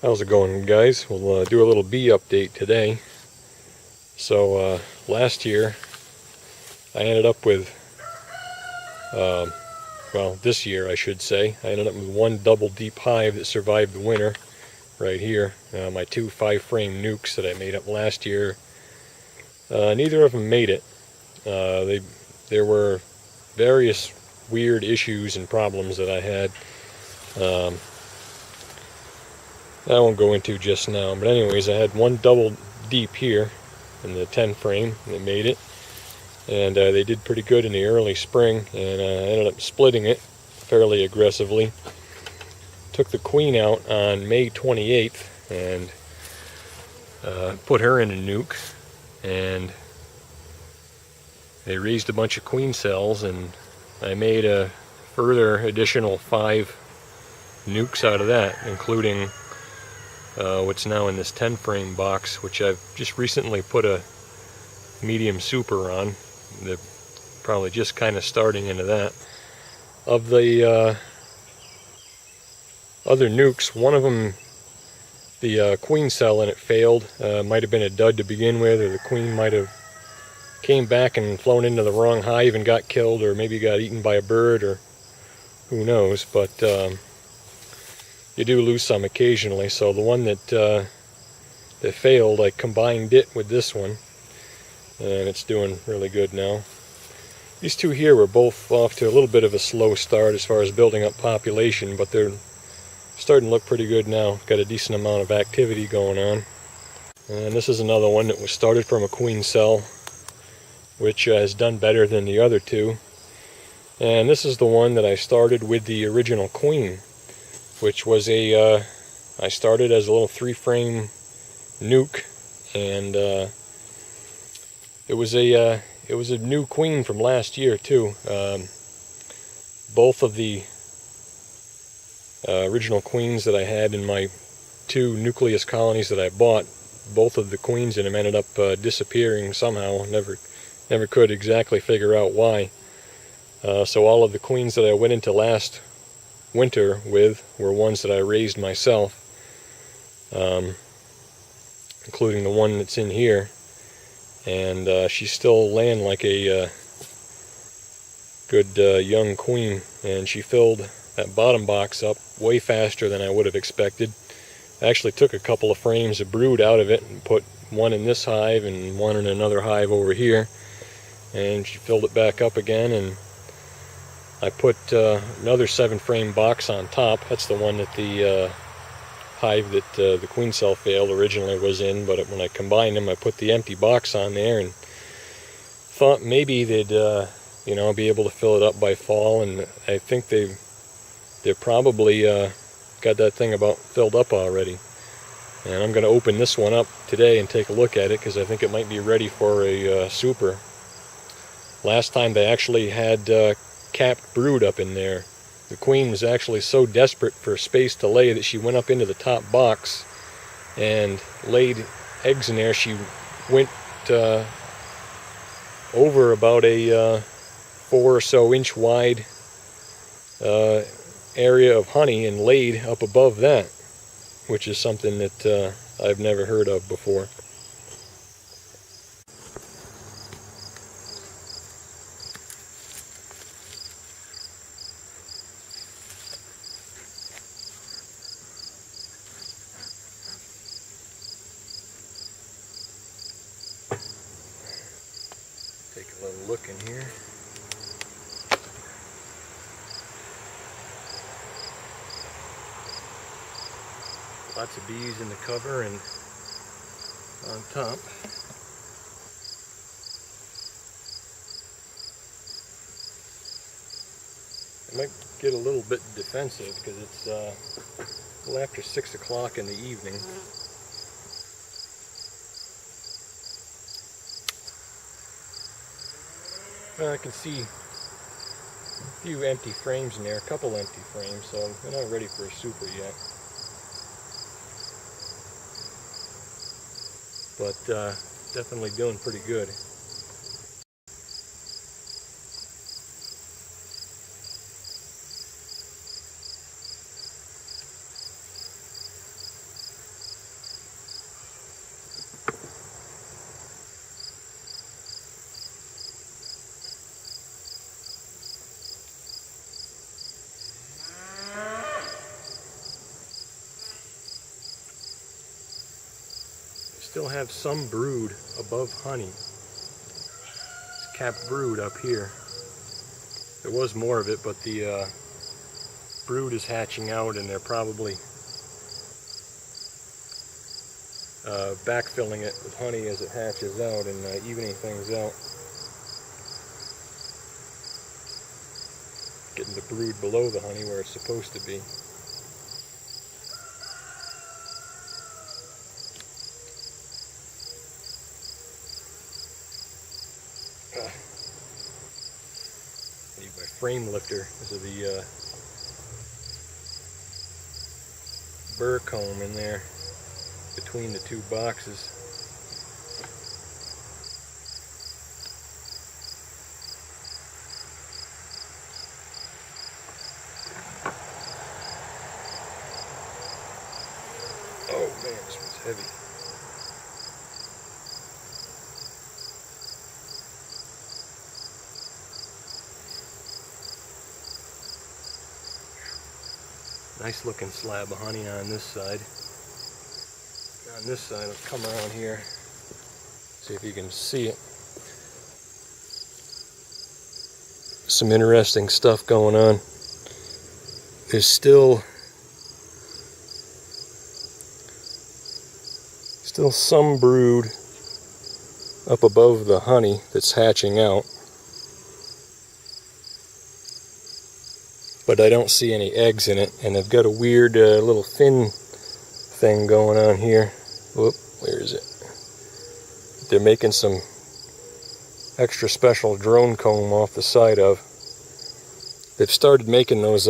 How's it going, guys? We'll do a little bee update today. So last year I ended up with, well, this year I should say, I ended up with one double deep hive that survived the winter right here. My two 5-frame nukes that I made up last year, neither of them made it. There were various weird issues and problems that I had. I won't go into just now, but anyways, I had one double deep here in the 10 frame that made it, and they did pretty good in the early spring, and I ended up splitting it fairly aggressively. Took the queen out on May 28th and put her in a nuke, and they raised a bunch of queen cells, and I made a further additional 5 nukes out of that, including what's now in this 10 frame box, which I've just recently put a medium super on. They're probably just kind of starting into that. Of the other nukes, one of them, the queen cell in it failed. Might have been a dud to begin with, or the queen might have came back and flown into the wrong hive and got killed, or maybe got eaten by a bird, or who knows. But you do lose some occasionally. So the one that failed, I combined it with this one, and it's doing really good now. These two here were both off to a little bit of a slow start as far as building up population, but they're starting to look pretty good now. Got a decent amount of activity going on. And this is another one that was started from a queen cell, which has done better than the other two. And this is the one that I started with the original queen, which was a I started as a little 3-frame nuke, and it was a new queen from last year too. Both of the original queens that I had in my 2 nucleus colonies that I bought, both of the queens in them ended up disappearing somehow. Never could exactly figure out why. So all of the queens that I went into last winter with were ones that I raised myself, including the one that's in here, and she's still laying like a good young queen, and she filled that bottom box up way faster than I would have expected. I actually took a couple of frames of brood out of it and put one in this hive and one in another hive over here, and she filled it back up again, and I put another 7-frame box on top. That's the one that the hive that the queen cell failed originally was in, but when I combined them, I put the empty box on there and thought maybe they'd you know, be able to fill it up by fall, and I think they're probably got that thing about filled up already. And I'm going to open this one up today and take a look at it, because I think it might be ready for a super. Last time they actually had capped brood up in there. The queen was actually so desperate for space to lay that she went up into the top box and laid eggs in there. She went over about a 4 or so inch wide area of honey and laid up above that, which is something that I've never heard of before. Take a little look in here. Lots of bees in the cover and on top. I might get a little bit defensive because it's a little after 6 o'clock in the evening. I can see a few empty frames in there, a couple empty frames, so they're not ready for a super yet. But definitely doing pretty good. still have some brood above honey. It's capped brood up here. There was more of it, but the brood is hatching out, and they're probably backfilling it with honey as it hatches out and evening things out. Getting the brood below the honey where it's supposed to be. I need my frame lifter because of the burr comb in there between the two boxes. Oh man, this one's heavy. Nice looking slab of honey on this side. On this side, let's come around here, see if you can see it. Some interesting stuff going on. There's still some brood up above the honey that's hatching out, but I don't see any eggs in it, and I've got a weird little fin thing going on here. Whoop, where is it? They're making some extra special drone comb off the side of. They've started making those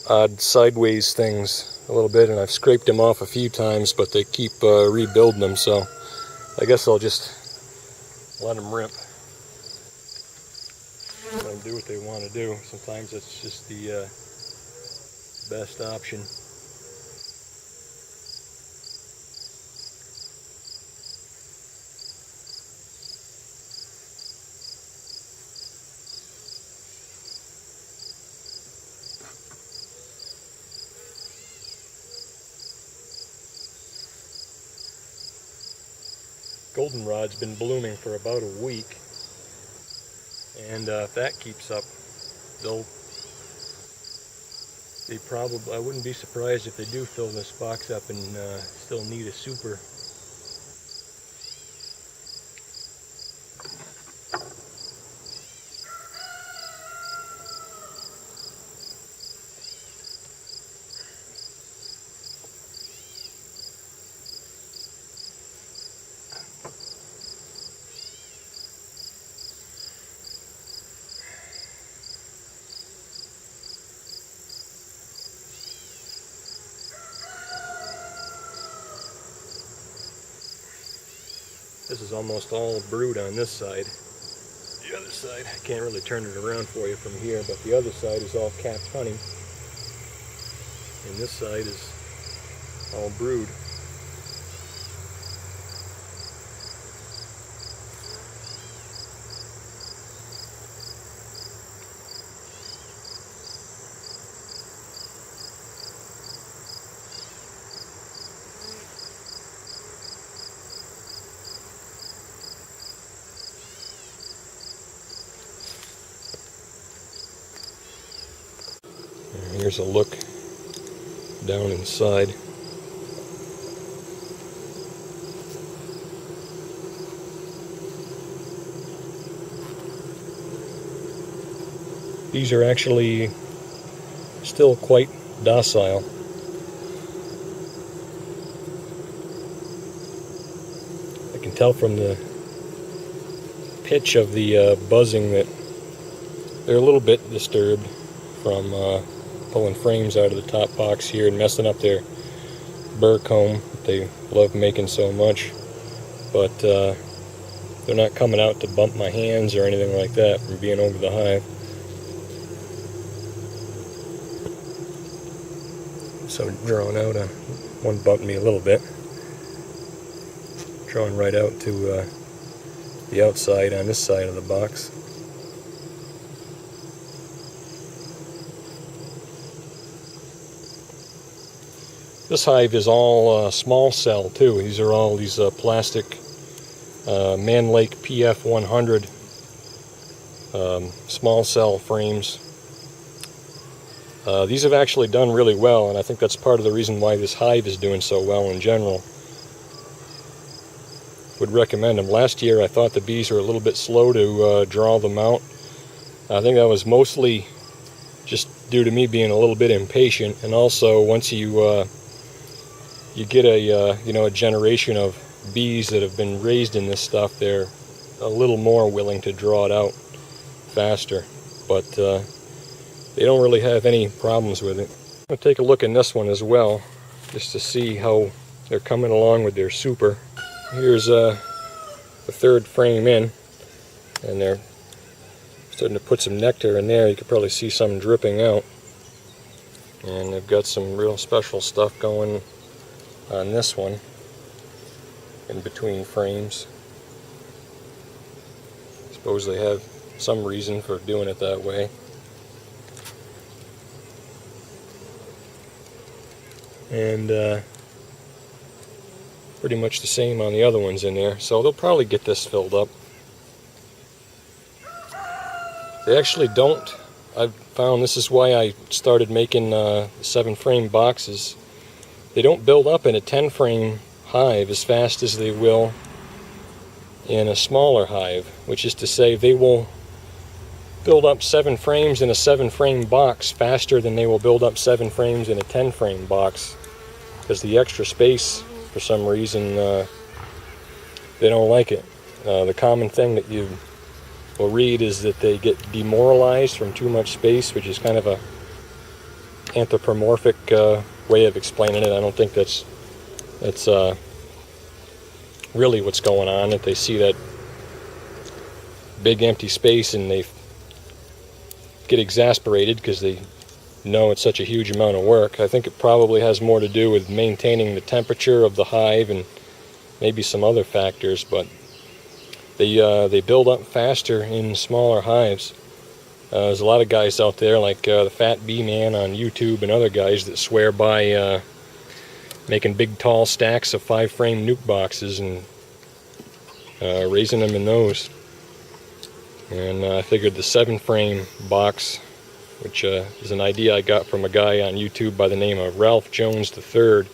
odd sideways things a little bit, and I've scraped them off a few times, but they keep rebuilding them, so I guess I'll just let them rip. Let them do what they want to do. Sometimes it's just the best option. Goldenrod's been blooming for about a week, and if that keeps up, I wouldn't be surprised if they do fill this box up and still need a super. This is almost all brood on this side. The other side, I can't really turn it around for you from here, but the other side is all capped honey. And this side is all brood. Here's a look down inside. These are actually still quite docile. I can tell from the pitch of the buzzing that they're a little bit disturbed from pulling frames out of the top box here and messing up their burr comb that they love making so much. But they're not coming out to bump my hands or anything like that from being over the hive. So drawing out, one bumped me a little bit. Drawing right out to the outside on this side of the box. This hive is all small cell too. These are all these plastic Man Lake PF 100 small cell frames. These have actually done really well, and I think that's part of the reason why this hive is doing so well in general. Would recommend them. Last year I thought the bees were a little bit slow to draw them out. I think that was mostly just due to me being a little bit impatient, and also once you get a a generation of bees that have been raised in this stuff, they're a little more willing to draw it out faster, but they don't really have any problems with it. I'll take a look in this one as well, just to see how they're coming along with their super. Here's the third frame in, and they're starting to put some nectar in there. You can probably see some dripping out, and they've got some real special stuff going on this one in between frames. I suppose they have some reason for doing it that way. And pretty much the same on the other ones in there, so they'll probably get this filled up. They actually don't. I've found this is why I started making 7-frame boxes. They don't build up in a 10-frame hive as fast as they will in a smaller hive, which is to say they will build up 7 frames in a 7-frame box faster than they will build up 7 frames in a 10-frame box, because the extra space, for some reason, they don't like it. The common thing that you will read is that they get demoralized from too much space, which is kind of a anthropomorphic way of explaining it. I don't think that's really what's going on, that they see that big empty space and they get exasperated because they know it's such a huge amount of work. I think it probably has more to do with maintaining the temperature of the hive and maybe some other factors, but they build up faster in smaller hives. There's a lot of guys out there like the Fat Bee Man on YouTube and other guys that swear by making big tall stacks of 5-frame nuke boxes and raising them in those. And I figured the 7-frame box, which is an idea I got from a guy on YouTube by the name of Ralph Jones III.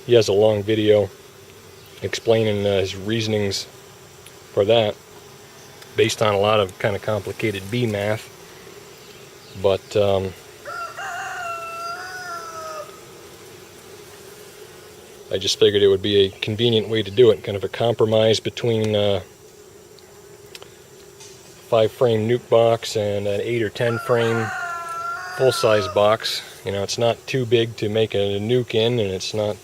He has a long video explaining his reasonings for that, based on a lot of kind of complicated bee math. But I just figured it would be a convenient way to do it, kind of a compromise between 5-frame nuke box and an 8 or 10-frame full-size box. You know, it's not too big to make a nuke in, and it's not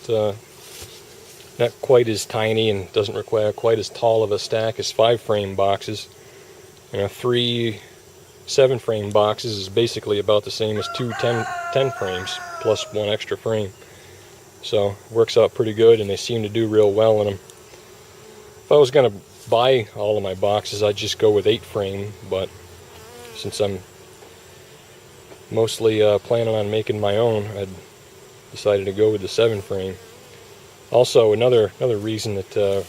quite as tiny and doesn't require quite as tall of a stack as 5-frame boxes. You know, 3 7-frame boxes is basically about the same as 2 10 frames plus 1 extra frame. So it works out pretty good, and they seem to do real well in them. If I was going to buy all of my boxes, I'd just go with 8-frame, but since I'm mostly planning on making my own, I decided to go with the 7-frame. Also, another reason that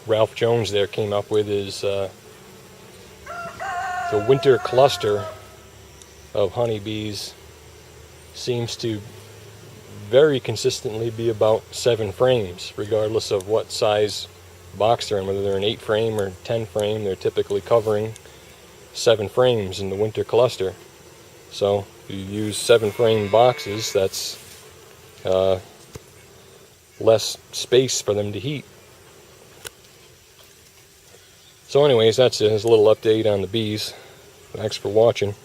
Ralph Jones there came up with is the winter cluster of honeybees seems to very consistently be about 7 frames, regardless of what size box they're in, whether they're an 8-frame or 10-frame. They're typically covering 7 frames in the winter cluster. So if you use 7-frame boxes, that's less space for them to heat. So anyways, that's a little update on the bees. Thanks for watching.